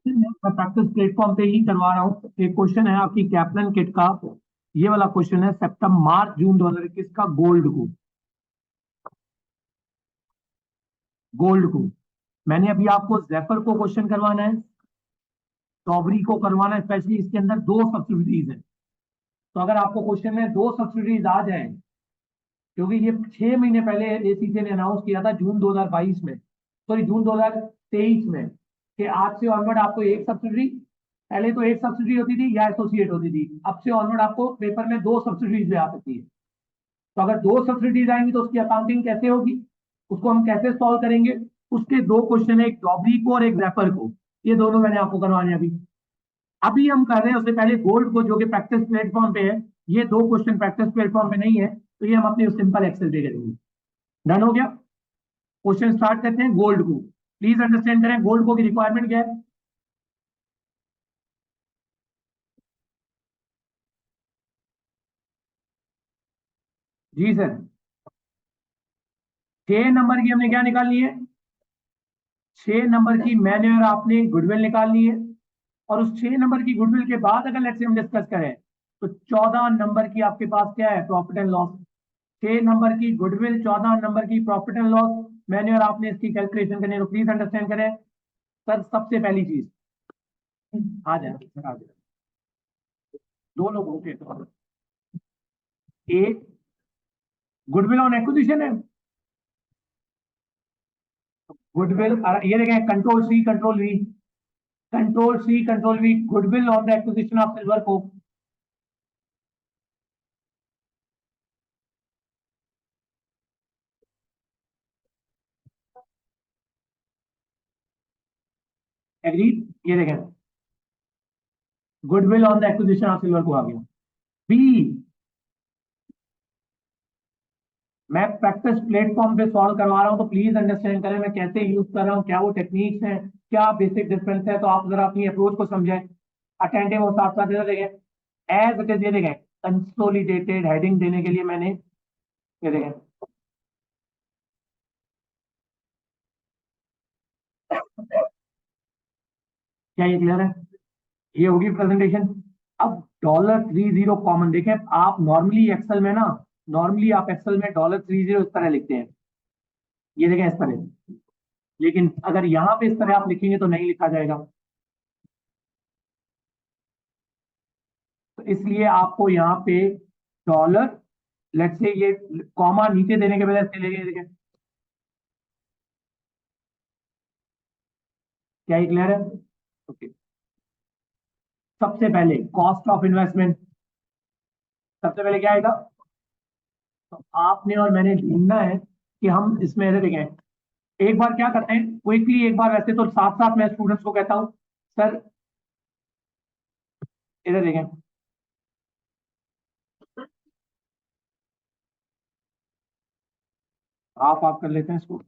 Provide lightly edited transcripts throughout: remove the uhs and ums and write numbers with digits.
मैं practice platform पे ही करवा रहा हूँ। एक क्वेश्चन है आपकी कैप्लन किट का, ये वाला क्वेश्चन है सितंबर मार्च जून 2021 का। गोल्ड को मैंने अभी आपको जेफर को क्वेश्चन करवाना है, स्ट्रॉबेरी को करवाना है। स्पेशली इसके अंदर दो सब्सिडीज हैं, तो अगर आपको क्वेश्चन में दो सब्सिडीज आ जाए, क्योंकि ये 6 महीने पहले एसीसी ने अनाउंस किया था जून 2022 में, सॉरी जून 2023 में, कि आज से ऑनवर्ड आपको एक सब्सिडी, पहले तो एक सब्सिडी होती थी या एसोसिएट होती थी, अब से ऑनवर्ड आपको पेपर में दो सब्सिडीज में आ सकती है। तो अगर दो सब्सिडीज आएंगी तो उसकी अकाउंटिंग कैसे होगी, उसको हम कैसे सॉल्व करेंगे? उसके दो क्वेश्चन है, एक जॉबरी को और एक रेफर को। ये दोनों मैंने आपको करवाने अभी अभी हम कर रहे हैं। उससे पहले गोल्ड को, जो कि प्रैक्टिस प्लेटफॉर्म पे है, ये दो क्वेश्चन प्रैक्टिस प्लेटफॉर्म पे नहीं है, तो ये हम अपने सिंपल एक्सेल पे करेंगे। डन हो गया? क्वेश्चन स्टार्ट करते हैं गोल्ड को। प्लीज अंडरस्टैंड करें गोल्ड को की रिक्वायरमेंट क्या है। जी सर, 6 नंबर की हमने क्या निकालनी है? 6 नंबर की मैंने और आपने गुडविल निकालनी है। और उस 6 नंबर की गुडविल के बाद अगर लेट्स से हम डिस्कस करें, तो 14 नंबर की आपके पास क्या है? Profit and loss. 6 नंबर की गुडविल, 14 नंबर की प्रॉफिट एंड लॉस। मैंने और आपने इसकी कैलकुलेशन करनी है, तो प्लीज अंडरस्टैंड करें। सर सबसे पहली चीज, आ जाए सर, आ जाए। दो लोग होंगे तो एक गुडविल ऑन एक्विजिशन है। गुडविल, ये देखें, control C control V, goodwill on the acquisition of silver को। एग्री? ये देखें, goodwill on the acquisition of silver को आ गया। बी, मैं प्रैक्टिस प्लेटफॉर्म पे सॉल्व करवा रहा हूं, तो प्लीज अंडरस्टैंड करें मैं कैसे यूज कर रहा हूं, क्या वो टेक्निक्स हैं, क्या बेसिक डिफरेंस है, तो आप जरा अपनी अप्रोच को समझें, अटेंटिव और साथ साथ देखें एज इट इज। ये देखें, कंसोलिडेटेड हेडिंग देने के लिए मैंने, ये देखें, क्या ये क्लियर है? ये होगी प्रेजेंटेशन। अब $30 कॉमन देखें। आप नॉर्मली एक्सेल में ना, नॉर्मली आप एक्सेल में $30 इस तरह लिखते हैं, ये देखें इस तरह। लेकिन अगर यहाँ पे इस तरह आप लिखेंगे तो नहीं लिखा जाएगा, तो इसलिए आपको यहाँ पे डॉलर, लेट्स से ये कॉमा नीचे देने के बजाय चलेंगे। देखें, क्या ये क्लियर है? ओके। सबसे पहले कॉस्ट ऑफ इन्वेस्टमेंट, सबसे पहले क्या आएगा? तो आपने और मैंने ढूंढना है कि हम इसमें ऐसे देखें। एक बार क्या करते हैं क्विकली, एक बार वैसे तो साथ साथ मैं स्टूडेंट्स को कहता हूं, सर इधर देखें, आप कर लेते हैं इसको।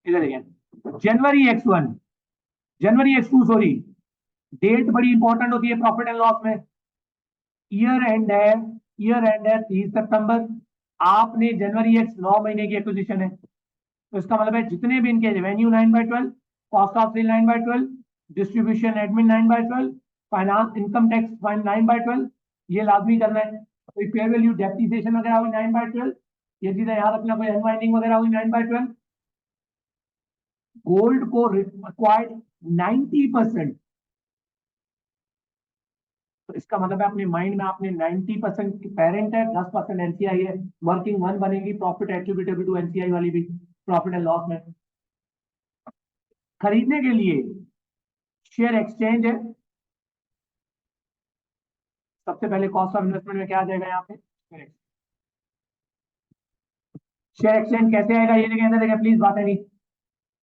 इधर देखें, जनवरी X1, जनवरी X2 सॉरी, डेट बड़ी इंपॉर्टेंट होती है प्रॉफिट एंड लॉस में। ईयर एंड है, ईयर एंड है 30 सितंबर। आपने जनवरी X 9 महीने की एक्विजिशन है, तो इसका मतलब है जितने भी इनके revenue 9/12, cost of sale 9/12, distribution admin 9/12, finance income tax 9/12, ये लाजमी करना है। कोई फेयर वैल्यू डेप्रिसिएशन वगैरह हुई 9/12, ये चीजें याद रखना। कोई अनवाइंडिंग वगैरह हुई 9/12। गोल्ड को रिक्वायर्ड 90%, तो इसका मतलब है अपने माइंड में आपने 90% पेरेंट है, 10% एनसीआई है, वर्किंग वन बनेगी प्रॉफिट एट्रीब्यूटेबल टू एनसीआई वाली भी प्रॉफिट एंड लॉस में। खरीदने के लिए शेयर एक्सचेंज है। सबसे पहले कॉस्ट ऑफ इन्वेस्टमेंट में क्या आ जाएगा यहाँ पे? शेयर एक्सचेंज कैसे आएगा? ये देखिए, अंदर देखिए प्लीज, बात है नहीं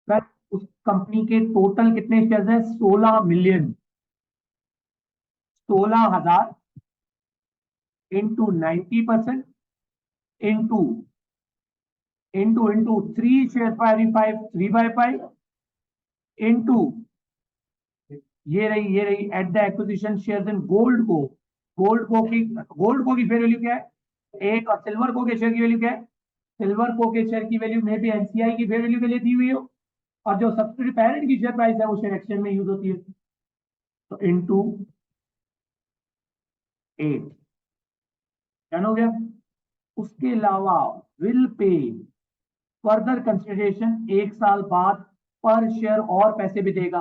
सर। उस कंपनी के टोटल कितने शेयर हैं? 16 million, 16,000 into 90% into into into 3 share 5 3/5 into, ये रही at the acquisition share in gold को। गोल्ड को की फेयर वैल्यू क्या है? एक, और सिल्वर को के शेयर की वैल्यू क्या है? सिल्वर को के शेयर की वैल्यू में भी एनसीआई की फेयर वैल्यू के लिए दी हुई हो, और जो सब्सिडी पेरेंट की शेयर प्राइस है वो शेयर एक्सचेंज में यूज होती है, तो इनटू 8 डन हो गया। उसके अलावा विल पे फर्दर कंसिडरेशन, 1 साल बाद पर शेयर और पैसे भी देगा।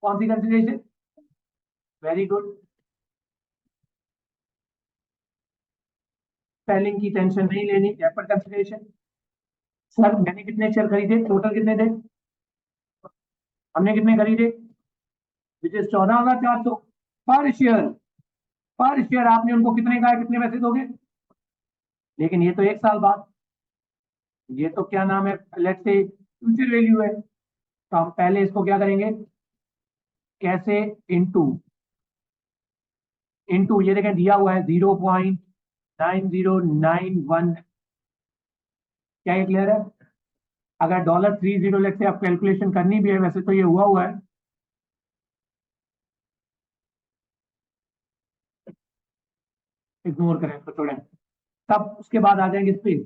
कौन सी कंसिडरेशन? Very good. स्पेलिंग की टेंशन नहीं लेनी, डेफर्ड कंसिडरेशन। सर मैंने कितने शेयर खरीदे, टोटल कितने थे? हमने कितने खरीदे? विच इज 14,400 पर शेयर। पर शेयर आपने उनको कितने का, कितने पैसे दोगे? लेकिन ये तो 1 साल बाद, ये तो क्या नाम है, लेट्स से फ्यूचर वैल्यू है, तो हम पहले इसको क्या करेंगे, कैसे, इनटू, इनटू ये देखें दिया हुआ है 0.9091। क्या ये क्लियर है? अगर $30 लेट से आप कैलकुलेशन करनी भी है, वैसे तो ये हुआ है, इग्नोर करें इसको, छोड़ें। तब उसके बाद आ जाएंगे इस पे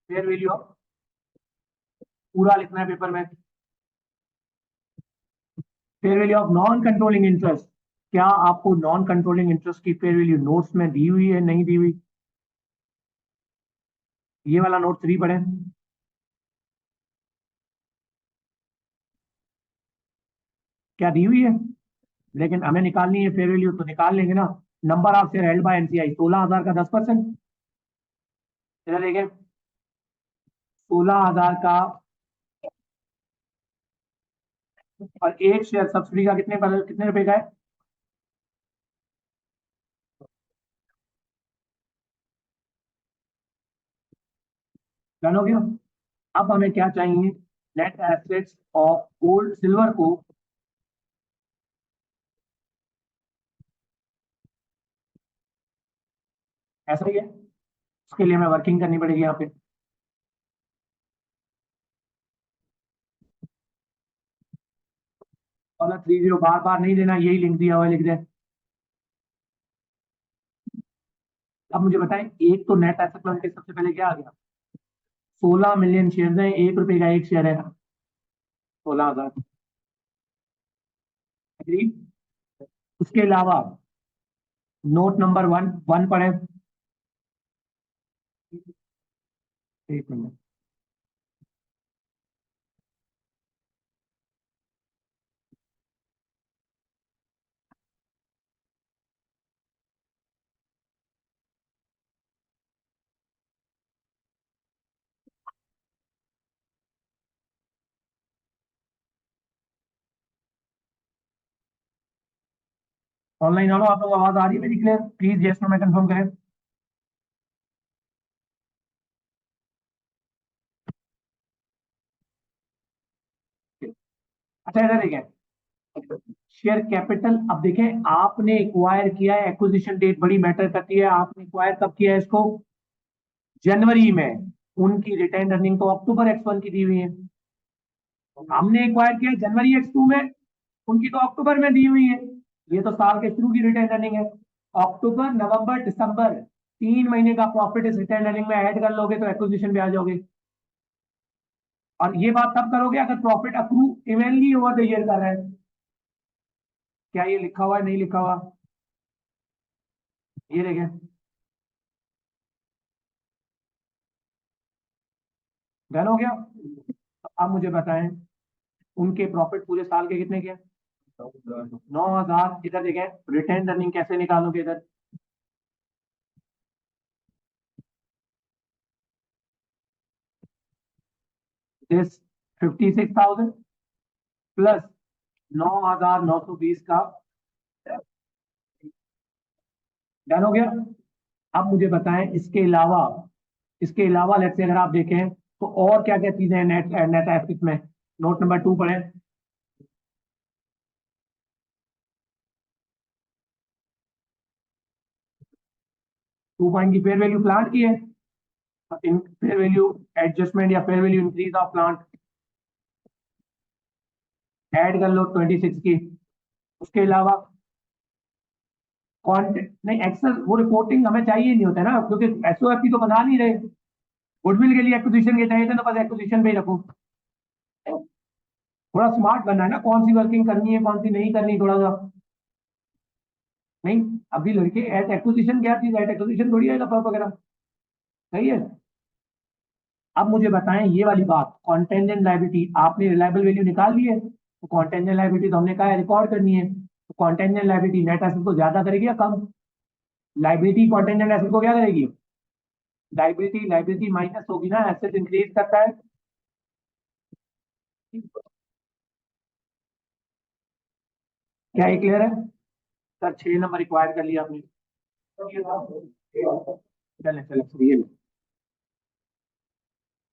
फेयर वैल्यू ऑफ, पूरा लिखना है पेपर में, fair value of non controlling interest. क्या आपको नॉन कंट्रोलिंग इंटरेस्ट की फेयर वैल्यू नोट्स में दी हुई है, नहीं दी हुई? ये वाला नोट 3 पढ़े, क्या दी हुई है? लेकिन हमें निकालनी है फेयर वैल्यू, तो निकाल लेंगे ना। Number of share held by NCI 16,000 का 10%। इधर देखें 16,000 का, और एक शेयर सब्सिडी का कितने रुपए का है? डन हो गया। अब हमें क्या चाहिए, net assets of gold silver को, ऐसा ही है, उसके लिए हमें वर्किंग करनी पड़ेगी यहाँ पे। $30 बार बार नहीं देना, यही लिंक दिया हुआ है, लिख दे। अब मुझे बताएं, एक तो नेट एसेट में उनके सबसे पहले क्या आ गया, 16 मिलियन शेयर है, ₹1 का एक शेयर है, 16,000। उसके अलावा नोट नंबर 1 पढ़े, एक मिनट। ऑनलाइन आलो, आप लोग आवाज आ रही है मेरी क्लियर? प्लीज यस नो में कंफर्म करें। अच्छा इधर देखें, शेयर कैपिटल। अब देखें आपने एक्वायर किया है, एक्विजिशन डेट बड़ी मैटर करती है, आपने एक्वायर कब किया है इसको, जनवरी में। उनकी रिटेन अर्निंग तो अक्टूबर X1 की दी हुई है, हमने एक्वायर किया जनवरी X2 में, उनकी तो अक्टूबर में दी हुई है। ये तो साल के शुरू की रिटेन अर्निंग है, अक्टूबर नवंबर दिसंबर 3 महीने का प्रॉफिट इस रिटेन अर्निंग में ऐड कर लोगे तो एक्विजिशन पे आ जाओगे। और ये बात तब करोगे अगर profit accrue evenly over the year कर रहा है। क्या ये लिखा हुआ है, नहीं लिखा हुआ? ये देखें, डन हो गया। तो अब मुझे बताएं, उनके प्रॉफिट पूरे साल के कितने के हैं? 9,000। इधर देखें रिटेन अर्निंग कैसे निकालोगे, इधर दिस 56,000 प्लस 9,920 का, डन हो गया। अब मुझे बताएं इसके अलावा लेट्स से अगर आप देखें तो और क्या क्या चीजें हैं नेट नेट एसेट में। नोट नंबर 2 पढ़े, 2 पॉइंट की फेयर वैल्यू प्लांट की है, इन फेयर वैल्यू एडजस्टमेंट या fair value increase of plant add कर लो 26 की। उसके अलावा कॉन्टेंट नहीं, एक्सेस वो रिपोर्टिंग हमें चाहिए नहीं होता है ना, क्योंकि एसओएफ तो बना नहीं रहे, गुडविल के लिए एक्विजिशन के चाहिए थे, तो बस एक्विजिशन पे ही रखो। थोड़ा स्मार्ट बनना है ना, कौन सी वर्किंग करनी है कौन सी नहीं करनी, थोड़ा सा। नहीं, अभी लड़के एट एक्विजिशन क्या चीज, एट एक्विजिशन थोड़ी आएगा प्रॉप वगैरह। सही है। अब मुझे बताएं ये वाली बात, कॉन्टेंजेंट लायबिलिटी आपने रिलायबल वैल्यू निकाल ली है, तो कॉन्टेंजेंट लायबिलिटी तो हमने कहा है रिकॉर्ड करनी है, तो कॉन्टेंजेंट लायबिलिटी नेट एसेट को ज्यादा करेगी या कम? लायबिलिटी कॉन्टेंजेंट एसेट को क्या करेगी? लायबिलिटी लायबिलिटी माइनस होगी ना, एसेट इंक्रीज करता है। क्या ये क्लियर है? सर 6 नंबर रिक्वायर कर लिया आपने। चले चले सही है।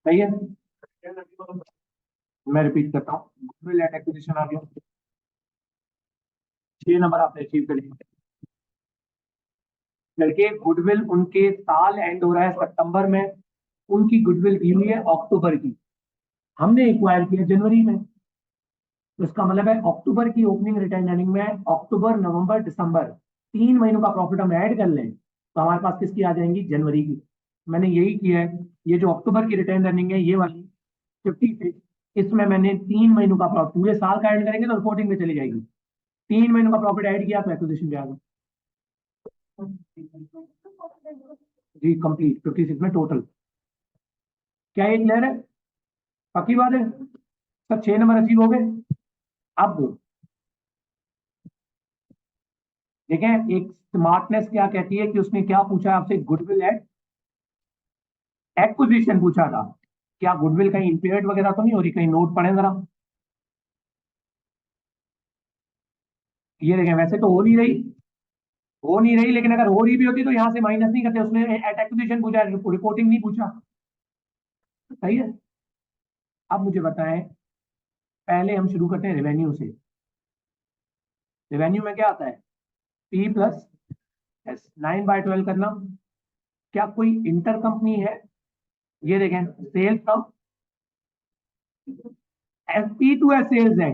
सही है। मैं रिपीट करता हूँ, गुडविल एट एक्विजिशन आ गया, 6 नंबर आपने अचीव कर लिया। लड़के गुडविल उनके साल एंड हो रहा है सितंबर में, उनकी गुडविल दी हुई है अक्टूबर की, हमने एक्वायर किया जनवरी में, तो इसका मतलब है अक्टूबर की ओपनिंग रिटर्न अर्निंग में अक्टूबर नवंबर दिसंबर 3 महीनों का प्रॉफिट हम ऐड कर लें तो हमारे पास किसकी आ जाएंगी? जनवरी की। मैंने यही किया है, ये जो अक्टूबर की रिटर्न अर्निंग है ये वाली 56, इसमें मैंने 3 महीनों का प्रॉफिट, पूरे साल का ऐड करेंगे तो रिपोर्टिंग में चली जाएगी, 3 महीनों का प्रॉफिट ऐड किया तो एक्विजिशन पे आ गया। जी कंप्लीट 56 में टोटल। क्या ये क्लियर है? पक्की बात है? सब 6 नंबर अचीव हो गए। अब देखें, एक स्मार्टनेस क्या कहती है कि उसने क्या पूछा आपसे, गुडविल एट एक्विजिशन पूछा था, क्या गुडविल कहीं इंपेयर्ड वगैरह तो नहीं हो रही, कहीं नोट पढ़े जरा। ये देखें, वैसे तो हो नहीं रही, लेकिन अगर हो रही भी होती तो यहां से माइनस नहीं करते, उसने एट एक्विजिशन पूछा, रिपोर्टिंग नहीं पूछा। सही है। अब मुझे बताएं, पहले हम शुरू करते हैं रेवेन्यू से। रेवेन्यू में क्या आता है? पी प्लस एस, 9/12 करना। क्या कोई इंटर कंपनी है? ये देखें, सेल्स कम, S P to S sales है,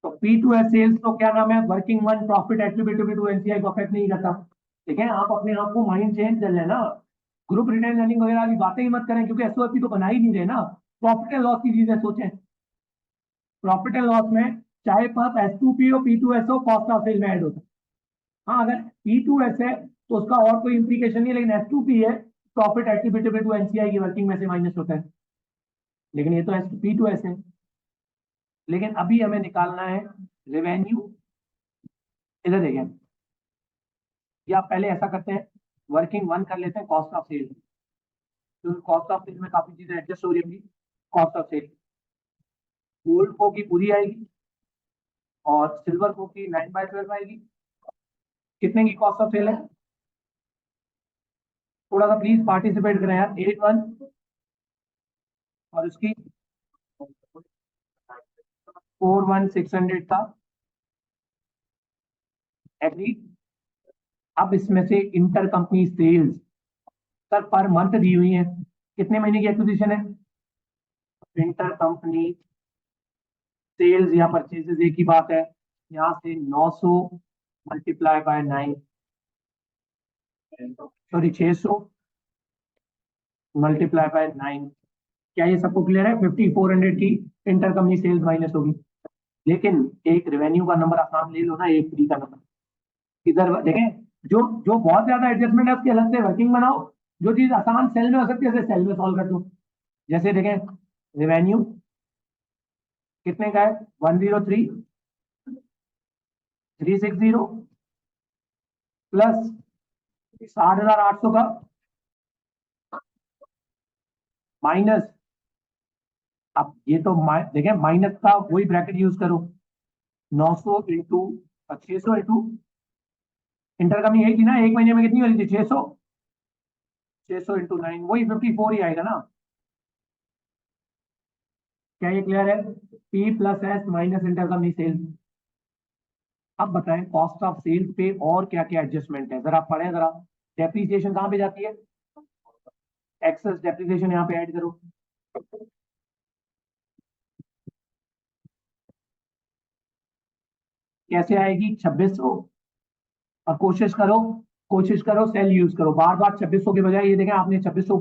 तो पी टू एस सेल्स तो क्या नाम है, working one profit attributable to NCI को अफेक्ट नहीं करता। ठीक है, आप अपने आप को माइंड चेंज कर लेना, ग्रुप रिटेन अर्निंग वगैरह की बातें ही मत करें, क्योंकि एसओपी तो बना ही नहीं रहे ना, प्रॉफिट एंड लॉस की चीजें सोचें। प्रॉफिट एंड लॉस में चाहे पास एस टू पी हो पी टू एस हो, कॉस्ट ऑफ सेल में ऐड होता है। हाँ, अगर पी टू एस है तो उसका और कोई इंप्लीकेशन नहीं है, लेकिन एस टू पी है, प्रॉफिट एट्रीब्यूटेबल टू एनसीआई की वर्किंग में से माइनस होता है, लेकिन ये तो एस पी टू एस है। लेकिन अभी हमें निकालना है रेवेन्यू। इधर देखें, या पहले ऐसा करते हैं, वर्किंग वन कर लेते हैं कॉस्ट ऑफ सेल, क्योंकि कॉस्ट ऑफ सेल में काफी चीजें एडजस्ट हो रही होंगी। कॉस्ट ऑफ सेल गोल्ड को की पूरी आएगी और सिल्वर को की 9/12 आएगी। कितने की कॉस्ट ऑफ सेल है? थोड़ा सा प्लीज पार्टिसिपेट करें यार, 8/1 और उसकी 4/1600 का एग्री। अब इसमें से inter company sales sir per month दी हुई है, कितने महीने की एक्विजिशन है? इंटर कंपनी सेल्स या परचेजेस एक ही बात है, यहाँ से 900 multiply by 9, sorry 600 multiply by 9। क्या ये सबको क्लियर है? 5400 की इंटर कंपनी सेल्स माइनस होगी। लेकिन एक रेवेन्यू का नंबर आसान ले लो ना, एक फ्री का नंबर। इधर देखें, जो जो बहुत ज्यादा एडजस्टमेंट है उसकी अलग से वर्किंग बनाओ, जो चीज आसान सेल में हो सकती है उसे सेल में सॉल्व कर दो। जैसे देखें, रेवेन्यू कितने का है? 103,360 प्लस 60,800 का माइनस, अब ये तो देखें माइनस का वही ब्रैकेट यूज करो, 900 इंटू 600 इंटू इंटर कंपनी यही थी ना, एक महीने में कितनी वाली थी? 600, 600 इंटू 9 वही 54 ही आएगा ना। क्या ये क्लियर है? P plus S minus inter company sales. अब बताएं कॉस्ट ऑफ सेल्स पे और क्या क्या एडजस्टमेंट है, जरा पढ़ें जरा। डेप्रीसिएशन कहाँ पे जाती है? एक्सेस डेप्रीसिएशन यहाँ पे ऐड करो। कैसे आएगी? 2600, और कोशिश करो सेल यूज करो, बार बार 2600 के बजाय ये देखें आपने 2600